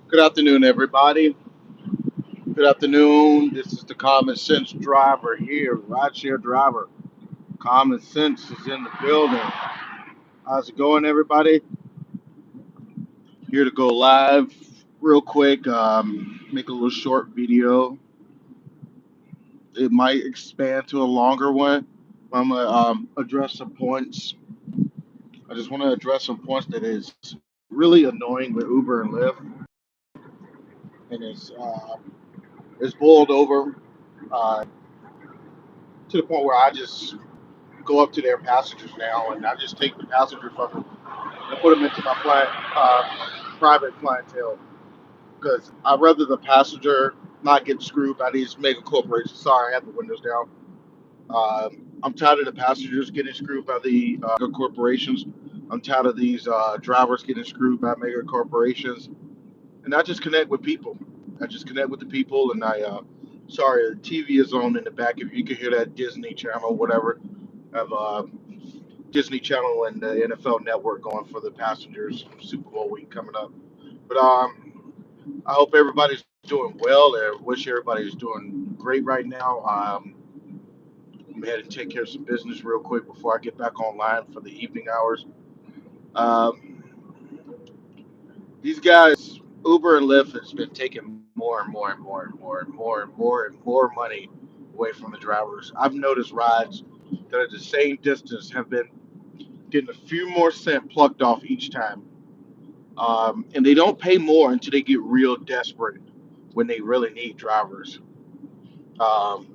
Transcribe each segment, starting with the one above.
Good afternoon, everybody. Good afternoon. This is the Common Sense Driver here, rideshare driver. Common Sense is in the building. How's it going, everybody? Here to go live real quick. Make a little short video. It might expand to a longer one. I'm gonna address some points. I just want to address some points that is really annoying with Uber and Lyft, and it's boiled over to the point where I just go up to their passengers now, and I just take the passenger from them and put them into my private clientele because I'd rather the passenger not get screwed by these mega corporations. Sorry, I had the windows down. I'm tired of the passengers getting screwed by the corporations. I'm tired of these drivers getting screwed by mega corporations, and I just connect with people. I just connect with the people, and sorry, the TV is on in the back. If you can hear that Disney Channel, whatever, I have Disney Channel and the NFL Network going for the passengers Super Bowl week coming up. But I hope everybody's doing well. I wish everybody's doing great right now. I'm headed to take care of some business real quick before I get back online for the evening hours. Um, these guys, Uber and Lyft, has been taking more and more and more and more and more and more and more money away from the drivers. I've noticed rides that are the same distance have been getting a few more cent plucked off each time. And they don't pay more until they get real desperate when they really need drivers. Um,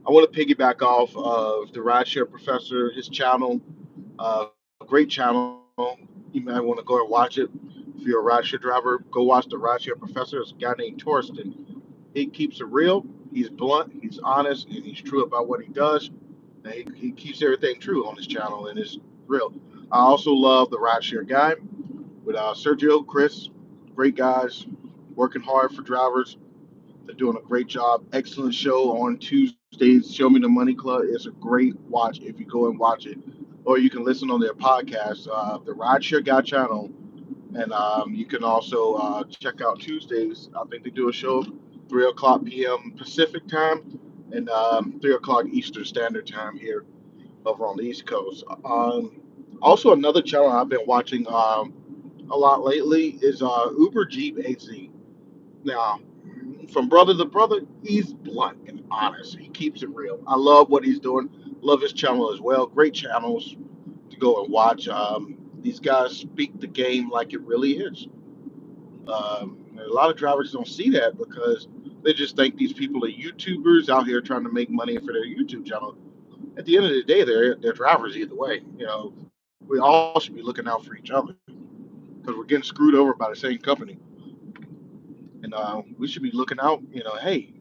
I want to piggyback off of the Rideshare Professor, his channel, great channel. You might want to go and watch it. If you're a rideshare driver, go watch the Rideshare Professor. It's a guy named Torsten. He keeps it real. He's blunt. He's honest, and he's true about what he does. And he keeps everything true on his channel, and it's real. I also love the Rideshare Guy with Sergio, Chris, great guys, working hard for drivers. They're doing a great job. Excellent show on Tuesdays. Show Me the Money Club. It's a great watch if you go and watch it, or you can listen on their podcast, the Rideshare Guy channel, and you can also check out Tuesdays. I think they do a show 3 o'clock p.m. Pacific time and 3 o'clock Eastern Standard Time here over on the East Coast. Also, another channel I've been watching a lot lately is Uber Jeep AZ. Now, from brother to brother, he's blunt and honest. He keeps it real. I love what he's doing. Love his channel as well. Great channels to go and watch. These guys speak the game like it really is. A lot of drivers don't see that because they just think these people are YouTubers out here trying to make money for their YouTube channel. At the end of the day, they're drivers either way. We all should be looking out for each other because we're getting screwed over by the same company, and we should be looking out. Hey,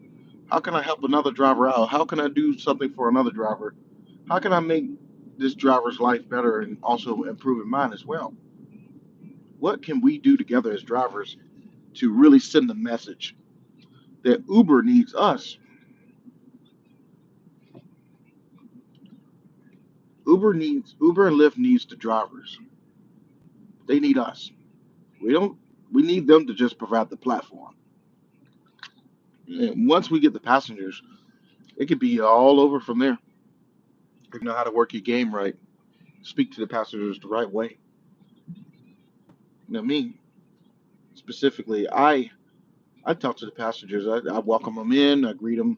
how can I help another driver out? How can I do something for another driver? How can I make this driver's life better and also improving mine as well? What can we do together as drivers to really send the message that Uber needs us? Uber and Lyft needs the drivers. They need us. We don't. We need them to just provide the platform. And once we get the passengers, it could be all over from there. If you know how to work your game right, speak to the passengers the right way. Me specifically, I talk to the passengers. I welcome them in. I greet them,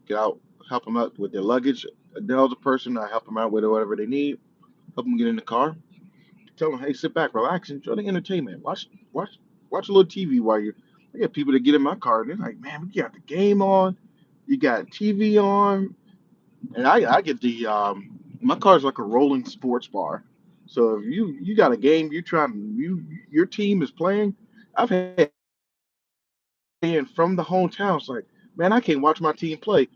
get out, help them out with their luggage. The other person, I help them out with whatever they need. Help them get in the car. Tell them, hey, sit back, relax, enjoy the entertainment. Watch, watch a little TV while you. I get people that get in my car and they're like, man, we got the game on, you got TV on, and I get the my car's like a rolling sports bar. So if you got a game you trying your team is playing, I've had in from the hometown. It's like, man, I can't watch my team play.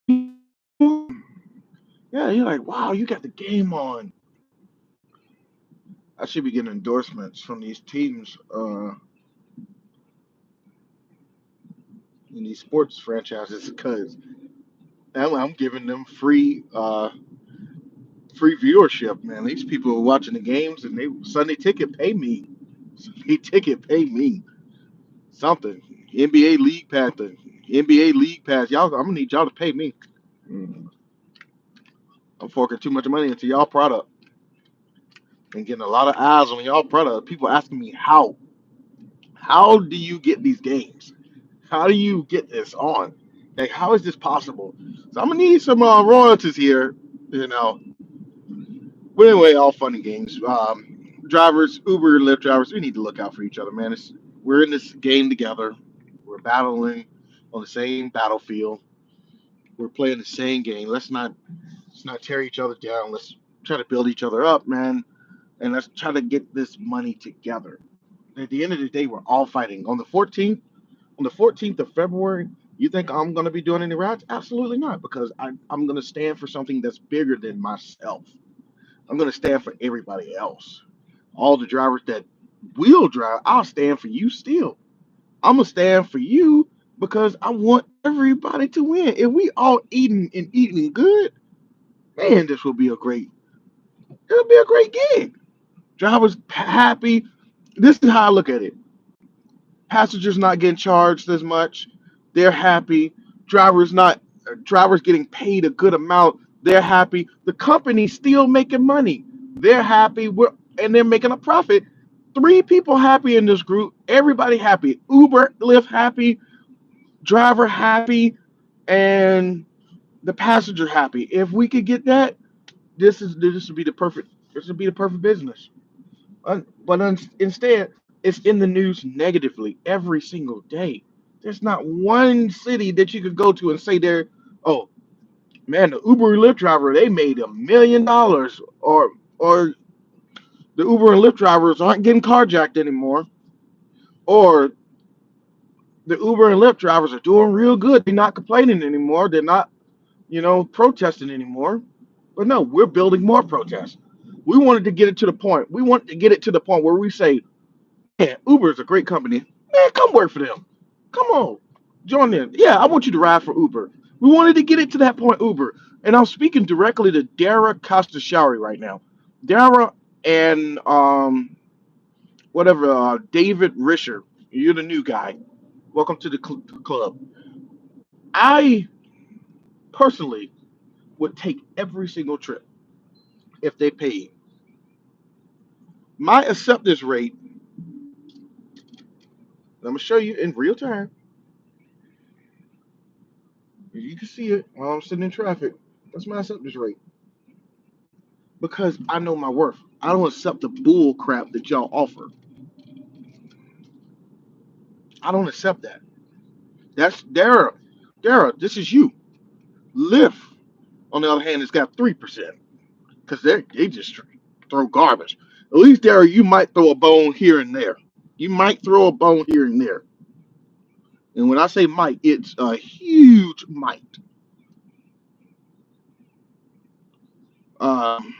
Yeah, you're like, wow, you got the game on. I should be getting endorsements from these teams in these sports franchises because I'm giving them free free viewership, man. These people are watching the games and they Sunday ticket pay me. Sunday ticket pay me something. NBA League Pass, the NBA League Pass. Y'all, I'm gonna need y'all to pay me. Mm, I'm forking too much money into y'all product and getting a lot of eyes on y'all product. People asking me how. How do you get these games? How do you get this on? Like, how is this possible? So I'm gonna need some royalties here, you know. But anyway, all fun and games. Drivers, Uber and Lyft drivers, we need to look out for each other, man. We're in this game together. We're battling on the same battlefield. We're playing the same game. Let's not tear each other down. Let's try to build each other up, man. And let's try to get this money together. At the end of the day, we're all fighting. On the 14th of February, you think I'm going to be doing any rides? Absolutely not, because I'm going to stand for something that's bigger than myself. I'm going to stand for everybody else. All the drivers that will drive, I'll stand for you still. I'm going to stand for you because I want everybody to win. If we all eating good, man, it'll be a great gig. Drivers happy. This is how I look at it. Passengers not getting charged as much. They're happy. Drivers not drivers getting paid a good amount. They're happy. The company's still making money. They're happy. And they're making a profit. Three people happy in this group. Everybody happy. Uber, Lyft happy. Driver happy, and the passenger happy. If we could get that, this would be the perfect business. Instead, it's in the news negatively every single day. There's not one city that you could go to and say there, oh man, the Uber and Lyft driver they made $1 million, or the Uber and Lyft drivers aren't getting carjacked anymore, or the Uber and Lyft drivers are doing real good. They're not complaining anymore. They're not, protesting anymore. But no, we're building more protests. We wanted to get it to the point. We want to get it to the point where we say, yeah, Uber is a great company. Man, come work for them. Come on, join them. Yeah, I want you to ride for Uber. We wanted to get it to that point, Uber. And I'm speaking directly to Dara Costa right now. Dara and whatever, David Risher. You're the new guy. Welcome to the club. I personally would take every single trip if they paid. My acceptance rate, I'm gonna show you in real time. You can see it while I'm sitting in traffic. That's my acceptance rate because I know my worth. I don't accept the bull crap that y'all offer. I don't accept that. That's Dara. Dara, this is you. Lyft, on the other hand, has got 3% because they just throw garbage. At least Dara, you might throw a bone here and there. You might throw a bone here and there. And when I say might, it's a huge might. Um,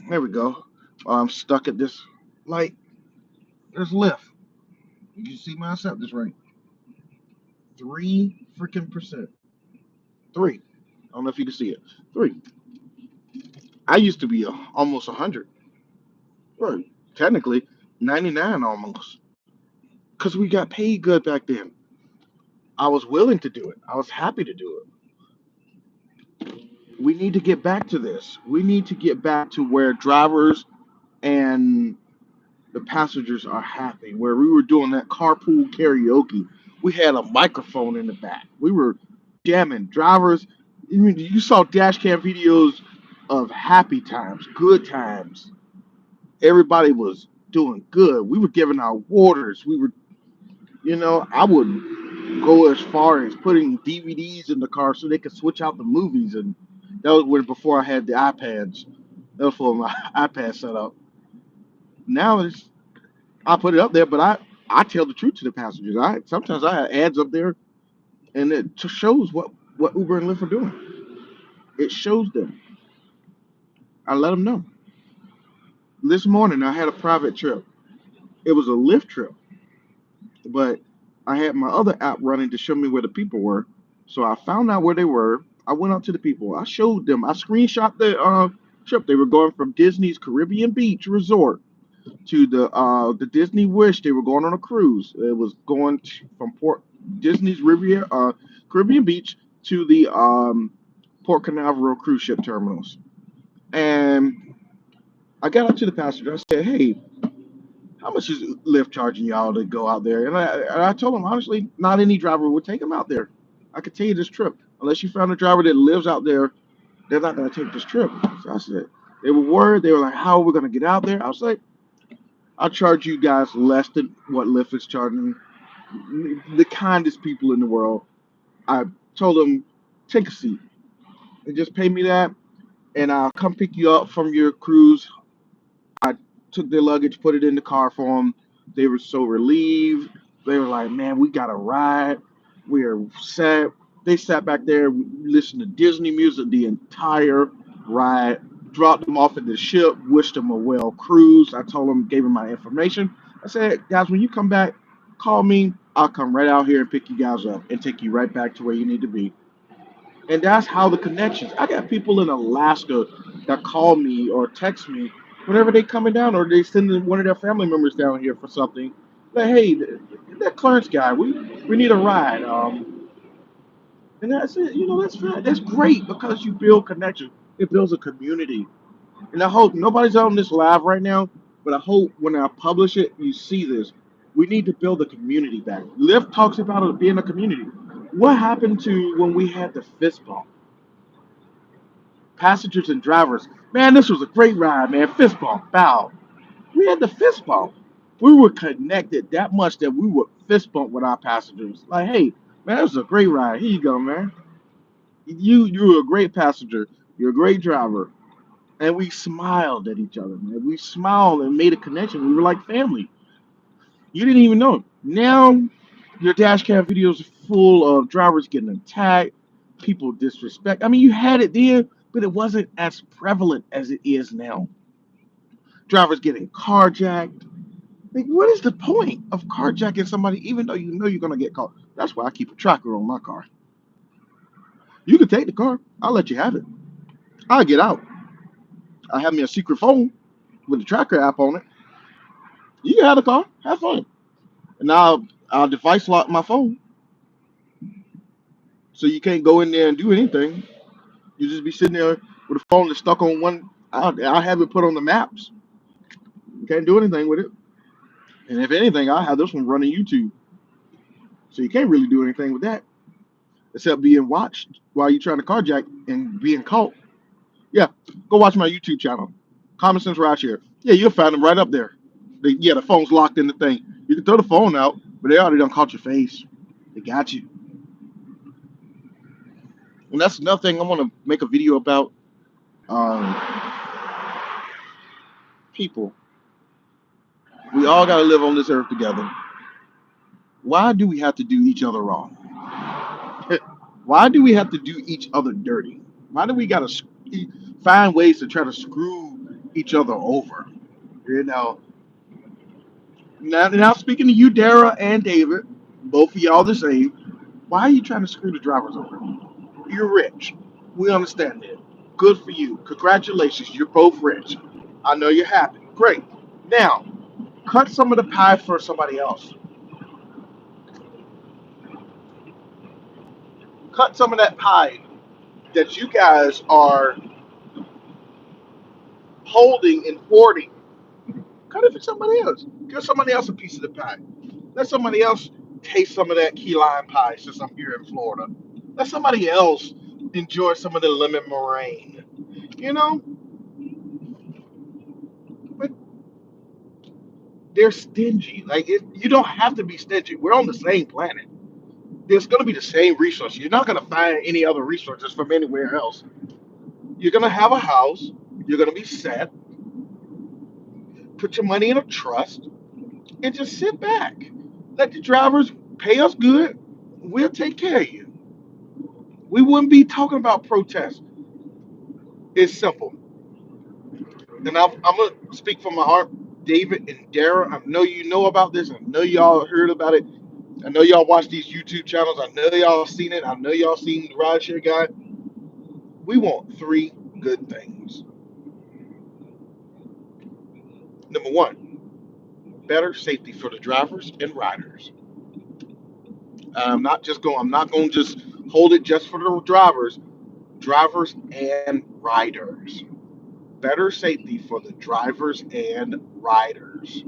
there we go. I'm stuck at this light. There's Lyft. You can see my acceptance rate. 3 freaking percent. Three. I don't know if you can see it. Three. I used to be almost 100. Right. Technically, 99 almost. Because we got paid good back then. I was willing to do it. I was happy to do it. We need to get back to this. We need to get back to where drivers and the passengers are happy. Where we were doing that carpool karaoke. We had a microphone in the back. We were jamming. Drivers, you saw dash cam videos of happy times, good times. Everybody was doing good. We were giving out waters. I would go as far as putting DVDs in the car so they could switch out the movies. And that was before I had the iPads. That was for my iPad setup. Now I put it up there, but I tell the truth to the passengers. Sometimes I have ads up there, and it just shows what Uber and Lyft are doing. It shows them. I let them know. This morning I had a private trip. It was a Lyft trip, but I had my other app running to show me where the people were. So I found out where they were. I went up to the people. I showed them. I screenshot trip. They were going from Disney's Caribbean Beach Resort to the Disney Wish. They were going on a cruise. It was going from Port Disney's Riviera Caribbean Beach to the Port Canaveral cruise ship terminals. And I got up to the passenger. I said, "Hey, how much is Lyft charging y'all to go out there?" And I told him honestly, not any driver would take him out there. I could tell you this trip, unless you found a driver that lives out there, they're not going to take this trip. So I said, they were worried. They were like, "How are we going to get out there?" I was like, "I'll charge you guys less than what Lyft is charging." The kindest people in the world. I told them, "Take a seat and just pay me that, and I'll come pick you up from your cruise." I took their luggage, put it in the car for them. They were so relieved. They were like, "Man, we got a ride. We're set." They sat back there, listened to Disney music the entire ride. Dropped them off at the ship, wished them a well cruise. I told them, gave them my information. I said, "Guys, when you come back, call me. I'll come right out here and pick you guys up and take you right back to where you need to be." And that's how the connections. I got people in Alaska that call me or text me whenever they coming down, or they send one of their family members down here for something. Like, "Hey, that Clarence guy, we need a ride." And that's it. That's fine. That's great because you build connection. It builds a community. And I hope nobody's on this live right now, but I hope when I publish it, you see this. We need to build a community back. Lyft talks about it being a community. What happened to when we had the fist bump? Passengers and drivers. "Man, this was a great ride, man. Fist bump, bow." We had the fist bump. We were connected that much that we would fist bump with our passengers. Like, "Hey, man, this was a great ride. Here you go, man. You're a great passenger. You're a great driver." And we smiled at each other, man. We smiled and made a connection. We were like family. You didn't even know it. Now your dash cam videos are full of drivers getting attacked, people disrespect. I mean, you had it then, but it wasn't as prevalent as it is now. Drivers getting carjacked. Like, what is the point of carjacking somebody even though you know you're gonna get caught? That's why I keep a tracker on my car. You can take the car. I'll let you have it. I'll get out. I have me a secret phone with the tracker app on it. You can have the car. Have fun. And now I'll device lock my phone so you can't go in there and do anything. You just be sitting there with a phone that's stuck on one. I'll have it put on the maps. You can't do anything with it. And if anything, I'll have this one running YouTube. So you can't really do anything with that except being watched while you're trying to carjack and being caught. Yeah, go watch my YouTube channel. Common Sense Rideshare. Yeah, you'll find them right up there. Yeah, the phone's locked in the thing. You can throw the phone out, but they already done caught your face. They got you. And that's another thing I want to make a video about. Um, People, we all got to live on this earth together. Why do we have to do each other wrong? Why do we have to do each other dirty? Why do we got to find ways to try to screw each other over? You know, now speaking to you, Dara and David, both of y'all the same. Why are you trying to screw the drivers over? You're rich. We understand that. Good for you. Congratulations. You're both rich. I know you're happy. Great. Now, cut some of the pie for somebody else. Cut some of that pie that you guys are holding and hoarding. Cut it for somebody else. Give somebody else a piece of the pie. Let somebody else taste some of that key lime pie since I'm here in Florida. Let somebody else enjoy some of the lemon meringue. You know, but they're stingy. Like, you don't have to be stingy. We're on the same planet. There's going to be the same resources. You're not going to find any other resources from anywhere else. You're going to have a house. You're going to be set. Put your money in a trust and just sit back. Let the drivers pay us good. We'll take care of you. We wouldn't be talking about protests. It's simple. And I'm going to speak from my heart. David and Dara, I know you know about this. I know y'all heard about it. I know y'all watch these YouTube channels. I know y'all seen it. I know y'all seen the rideshare guy. We want three good things. Number one, better safety for the drivers and riders. I'm not going to just hold it just for the drivers and riders. Better safety for the drivers and riders.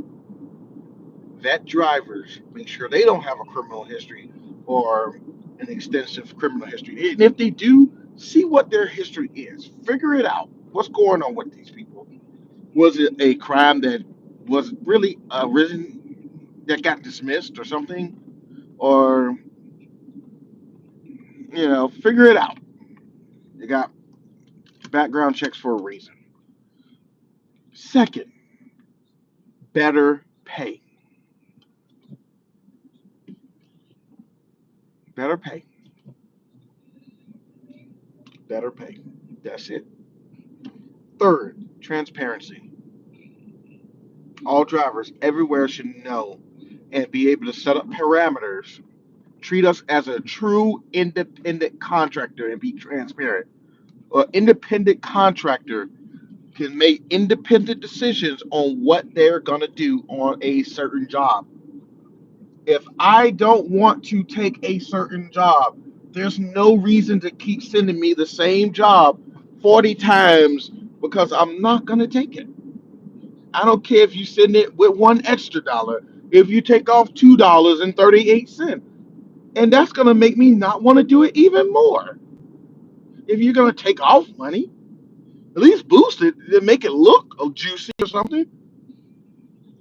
Vet drivers, make sure they don't have a criminal history or an extensive criminal history. And if they do, see what their history is. Figure it out. What's going on with these people? Was it a crime that was really arisen that got dismissed or something? Or, figure it out. They got background checks for a reason. Second, better pay. Better pay. Better pay. That's it. Third, transparency. All drivers everywhere should know and be able to set up parameters, treat us as a true independent contractor and be transparent. An independent contractor can make independent decisions on what they're going to do on a certain job. If I don't want to take a certain job, there's no reason to keep sending me the same job 40 times because I'm not going to take it. I don't care if you send it with one extra dollar, if you take off $2.38. And that's going to make me not want to do it even more. If you're going to take off money, at least boost it and make it look juicy or something.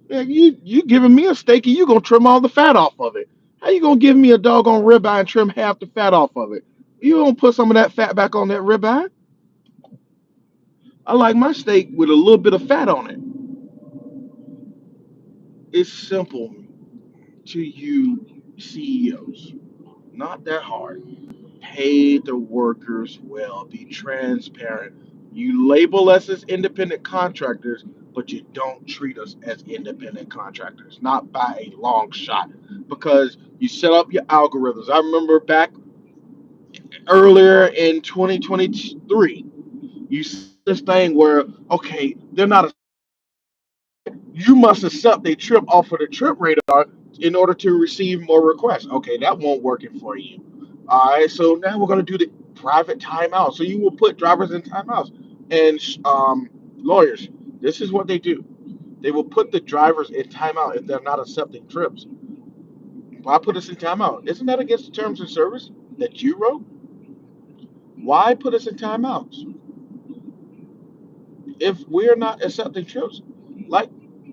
Yeah, you giving me a steak and you gonna trim all the fat off of it. How you gonna give me a doggone ribeye and trim half the fat off of it? You gonna put some of that fat back on that ribeye? I like my steak with a little bit of fat on it. It's simple to you CEOs. Not that hard. Pay the workers well. Be transparent. You label us as independent contractors, but you don't treat us as independent contractors. Not by a long shot. Because you set up your algorithms. I remember back earlier in 2023, you see this thing where, okay, they're not a, you must accept a trip off of the trip radar in order to receive more requests. Okay, that won't work it for you. All right, so now we're going to do the private timeout. So you will put drivers in timeouts. And lawyers, this is what they do. They will put the drivers in timeout if they're not accepting trips. Why put us in timeout? Isn't that against the terms of service that you wrote? Why put us in timeouts if we're not accepting trips? Like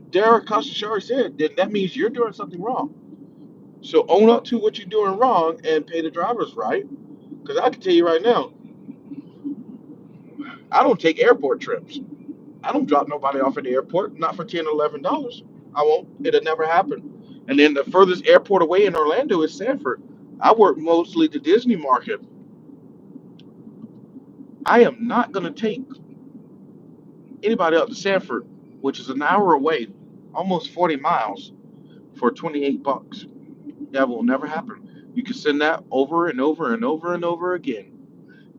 Derek Kashishari said, then that means you're doing something wrong. So own up to what you're doing wrong and pay the drivers right. Because I can tell you right now, I don't take airport trips. I don't drop nobody off at the airport, not for $10, $11. I won't. It'll never happen. And then the furthest airport away in Orlando is Sanford. I work mostly the Disney market. I am not going to take anybody up to Sanford, which is an hour away, almost 40 miles, for 28 bucks. That will never happen. You can send that over and over and over and over again.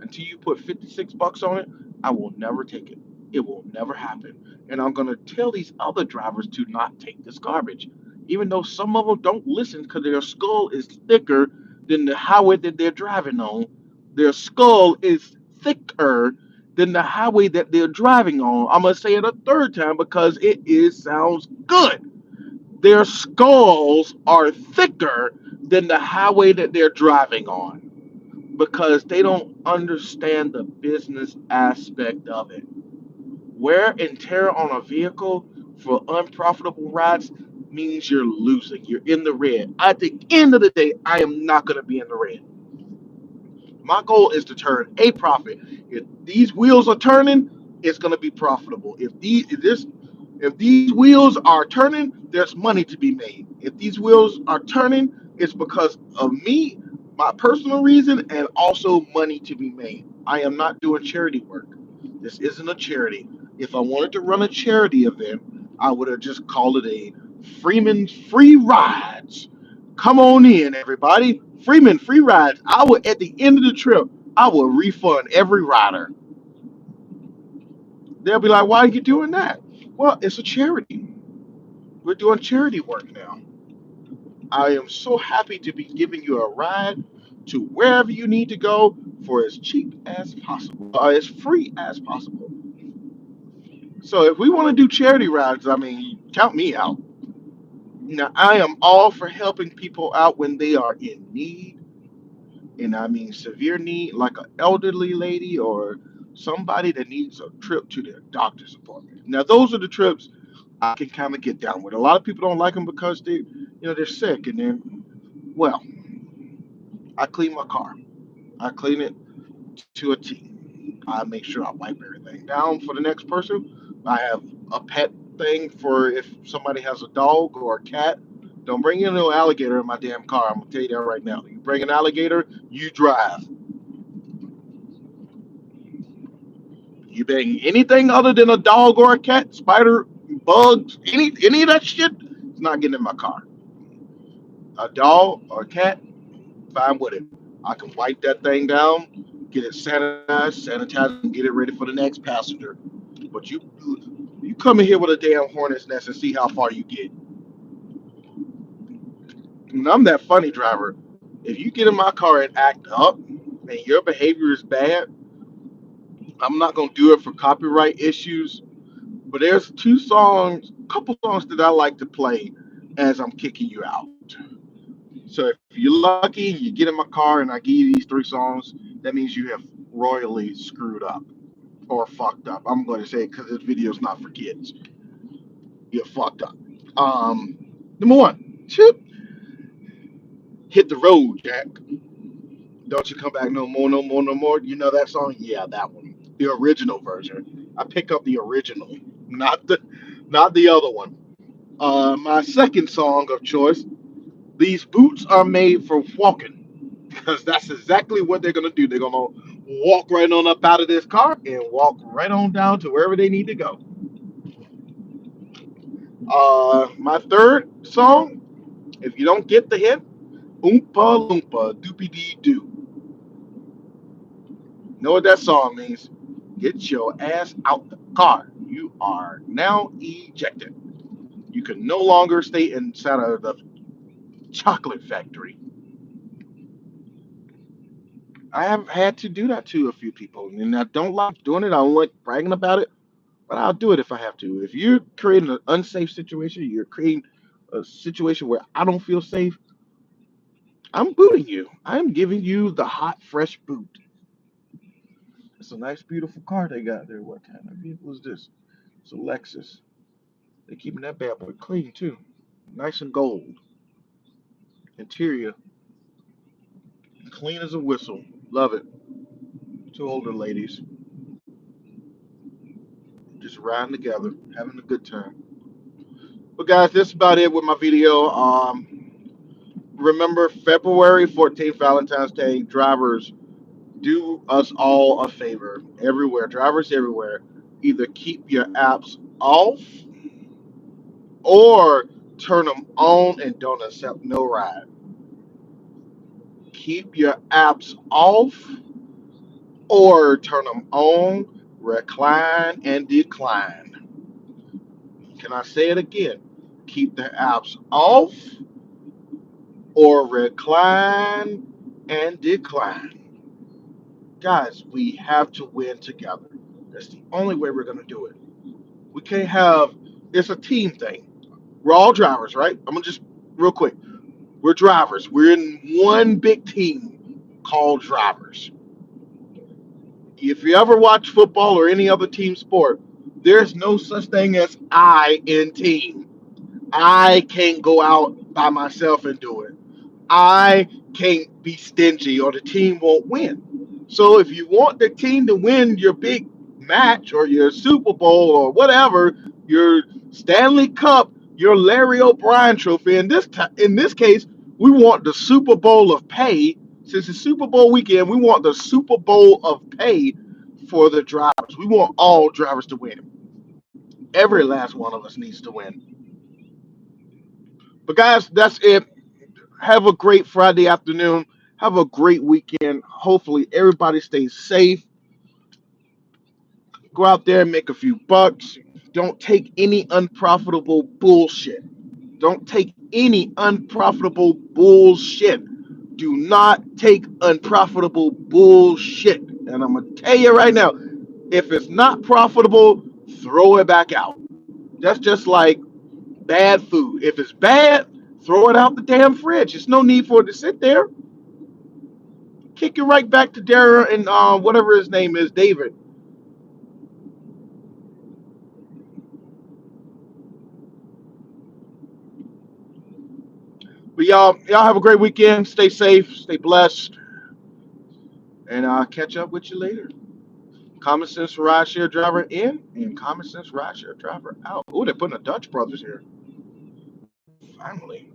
Until you put 56 bucks on it, I will never take it. It will never happen. And I'm going to tell these other drivers to not take this garbage. Even though some of them don't listen because their skull is thicker than the highway that they're driving on. Their skull is thicker than the highway that they're driving on. I'm going to say it a third time because sounds good. Their skulls are thicker than the highway that they're driving on because they don't understand the business aspect of it. Wear and tear on a vehicle for unprofitable rides means you're losing. You're in the red. At the end of the day, I am not going to be in the red. My goal is to turn a profit. If these wheels are turning, it's going to be profitable. If these wheels are turning, there's money to be made. If these wheels are turning, it's because of me, my personal reason, and also money to be made. I am not doing charity work. This isn't a charity. If I wanted to run a charity event, I would have just called it a Freeman Free Rides. Come on in, everybody. Freeman Free Rides. I will, at the end of the trip, I will refund every rider. They'll be like, why are you doing that? Well, it's a charity. We're doing charity work now. I am so happy to be giving you a ride to wherever you need to go for as cheap as possible, as free as possible. So if we want to do charity rides, I mean, count me out. Now, I am all for helping people out when they are in need, and I mean severe need, like an elderly lady or somebody that needs a trip to their doctor's appointment. Now, those are the trips I can kind of get down with. A lot of people don't like them because they're sick, and then, well, I clean my car. I clean it to a T. I make sure I wipe everything down for the next person. I have a pet thing for if somebody has a dog or a cat. Don't bring in no alligator in my damn car. I'm gonna tell you that right now. You bring an alligator, you drive. You bring anything other than a dog or a cat, spider, bugs, any of that shit, it's not getting in my car. A dog or a cat, fine with it. I can wipe that thing down, get it sanitize, and get it ready for the next passenger. But you come in here with a damn hornet's nest and see how far you get. And I'm that funny driver. If you get in my car and act up and your behavior is bad, I'm not gonna do it for copyright issues. But there's couple songs that I like to play as I'm kicking you out. So if you're lucky, you get in my car and I give you these three songs, that means you have royally screwed up or fucked up. I'm going to say it because this video is not for kids. You're fucked up. Number one, chip, hit the road, Jack. Don't you come back no more, no more, no more. You know that song? Yeah, that one. The original version. I pick up the original, not the other one. My second song of choice. These boots are made for walking, because that's exactly what they're gonna do. They're gonna walk right on up out of this car and walk right on down to wherever they need to go. My third song, if you don't get the hint, Oompa Loompa Doopy Dee Doo. Know what that song means? Get your ass out the car. You are now ejected. You can no longer stay inside of the chocolate factory. I have had to do that to a few people, and I don't like doing it. I don't like bragging about it, but I'll do it if I have to. If you're creating an unsafe situation, you're creating a situation where I don't feel safe, I'm booting you. I'm giving you the hot, fresh boot. It's a nice, beautiful car they got there. What kind of vehicle is this? It's a Lexus. They're keeping that bad boy clean too. Nice and gold. Interior, clean as a whistle. Love it. Two older ladies just riding together, having a good time. But guys, that's about it with my video. Remember February 14th, Valentine's Day. Drivers, do us all a favor. Everywhere, drivers everywhere. Either keep your apps off or turn them on and don't accept no ride. Keep your apps off or turn them on, recline and decline. Can I say it again? Keep the apps off or recline and decline. Guys, we have to win together. That's the only way we're going to do it. We can't have, it's a team thing. We're all drivers, right? I'm going to just, real quick, we're drivers. We're in one big team called drivers. If you ever watch football or any other team sport, there's no such thing as I in team. I can't go out by myself and do it. I can't be stingy or the team won't win. So if you want the team to win your big match or your Super Bowl or whatever, your Stanley Cup, your Larry O'Brien trophy, in this case, we want the Super Bowl of pay. Since it's Super Bowl weekend, we want the Super Bowl of pay for the drivers. We want all drivers to win. Every last one of us needs to win. But guys, that's it. Have a great Friday afternoon. Have a great weekend. Hopefully, everybody stays safe. Go out there and make a few bucks. Don't take any unprofitable bullshit. Don't take any unprofitable bullshit. Do not take unprofitable bullshit. And I'm gonna tell you right now, if it's not profitable, throw it back out. That's just like bad food. If it's bad, throw it out the damn fridge. There's no need for it to sit there. Kick it right back to Dara and whatever his name is, David. But y'all have a great weekend. Stay safe, stay blessed, and I'll catch up with you later. Common Sense Rideshare Driver in and Common Sense Rideshare Driver out. Oh, they're putting the Dutch Brothers here. Finally.